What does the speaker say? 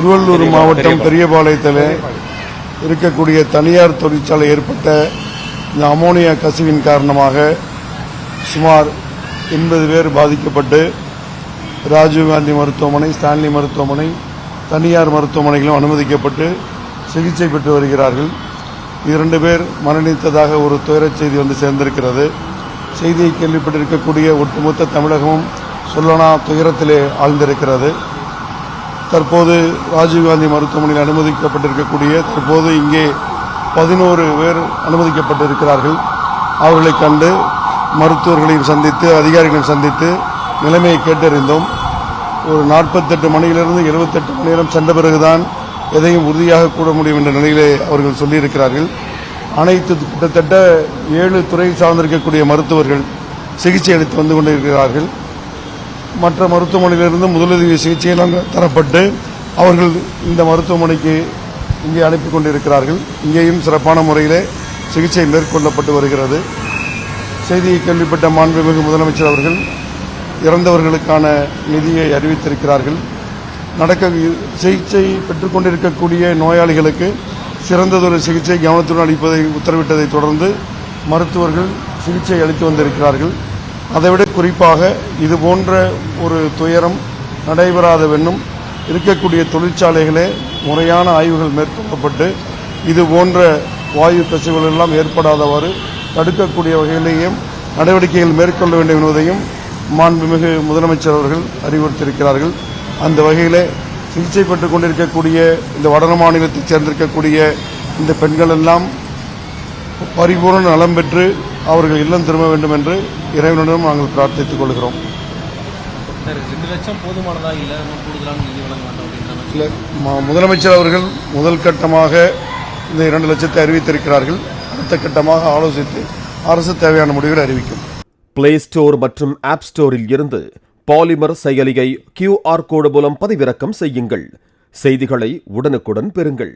திருவள்ளூர் மாவட்டம் பெரியபாளையத்தில் இருக்கக்கூடிய தனியார் தொழிற்சாலை ஏற்பட்ட இந்த அமோனியா கசிவின் காரணமாக சுமார் 80 பேர் பாதிக்கப்பட்டு ராஜீவ்காந்தி மருத்துவமனை, ஸ்டான்லி மருத்துவமனை, தனியார் மருத்துவமனைகளும் அனுமதிக்கப்பட்டு சிகிச்சை பெற்று வருகிறார்கள். 2 பேர் மரணித்ததாக ஒரு துயரச் செய்தி வந்து சேர்ந்திருக்கிறது. செய்தியை கேள்விப்பட்டிருக்கக்கூடிய ஒட்டுமொத்த தமிழகமும் சொல்லனா துயரத்திலே ஆழ்ந்திருக்கிறது. தற்போது ராஜீவ்காந்தி மருத்துவமனையில் அனுமதிக்கப்பட்டிருக்கக்கூடிய தற்போது இங்கே 11 பேர் அனுமதிக்கப்பட்டிருக்கிறார்கள். அவர்களை கண்டு மருத்துவர்களையும் சந்தித்து அதிகாரிகளையும் சந்தித்து நிலைமையை கேட்டறிந்தோம். ஒரு 48 மணியிலிருந்து 78 மணி நேரம் சென்ற பிறகுதான் எதையும் உறுதியாக கூற முடியும் என்ற நிலையிலே அவர்கள் சொல்லியிருக்கிறார்கள். அனைத்து கிட்டத்தட்ட 7 துறை சார்ந்திருக்கக்கூடிய மருத்துவர்கள் சிகிச்சை அளித்து வந்து கொண்டிருக்கிறார்கள். மற்ற மருத்துவமனையிலிருந்து முதலுதவி சிகிச்சையெல்லாம் தரப்பட்டு அவர்கள் இந்த மருத்துவமனைக்கு இங்கே அனுப்பி கொண்டிருக்கிறார்கள். இங்கேயும் சிறப்பான முறையிலே சிகிச்சை மேற்கொள்ளப்பட்டு வருகிறது. செய்தியை கேள்விப்பட்ட மாண்புமிகு முதலமைச்சர் அவர்கள் இறந்தவர்களுக்கான நிதியை அறிவித்திருக்கிறார்கள். சிகிச்சை பெற்றுக் கொண்டிருக்கக்கூடிய நோயாளிகளுக்கு சிறந்ததொரு சிகிச்சை கவனத்துடன் அளிப்பதை உத்தரவிட்டதை தொடர்ந்து மருத்துவர்கள் சிகிச்சை அளித்து வந்திருக்கிறார்கள். அதைவிட குறிப்பாக இதுபோன்ற ஒரு துயரம் நடைபெறாதவென்னும் இருக்கக்கூடிய தொழிற்சாலைகளே முறையான ஆய்வுகள் மேற்கொள்ளப்பட்டு இதுபோன்ற வாயு கசிவுகள் எல்லாம் ஏற்படாதவாறு தடுக்கக்கூடிய வகையிலேயும் நடவடிக்கைகள் மேற்கொள்ள வேண்டும் என்பதையும் மாண்புமிகு முதலமைச்சர் அவர்கள் அறிவுறுத்தியிருக்கிறார்கள். அந்த வகையிலே சிகிச்சை பெற்றுக் கொண்டிருக்கக்கூடிய இந்த வட மாநிலத்தைச் சேர்ந்திருக்கக்கூடிய இந்த பெண்கள் எல்லாம் பரிபூர்ண நலம் பெற்று அவர்கள் இல்லம் திரும்ப வேண்டும் என்று இறைவனிடம் நாங்கள் பிரார்த்தித்துக் கொள்கிறோம். 2 லட்சம் போதுமானதா இல்லை முதலமைச்சர் அவர்கள் முதல் கட்டமாக இந்த 2 லட்சத்தை அறிவித்திருக்கிறார்கள். அடுத்த கட்டமாக ஆலோசித்து அரசு தேவையான முடிவுகளை அறிவிக்கும். பிளே ஸ்டோர் மற்றும் ஆப் ஸ்டோரில் இருந்து பாலிமர் செயலியை QR கோடு மூலம் பதிவிறக்கம் செய்யுங்கள். செய்திகளை உடனுக்குடன் பெறுங்கள்.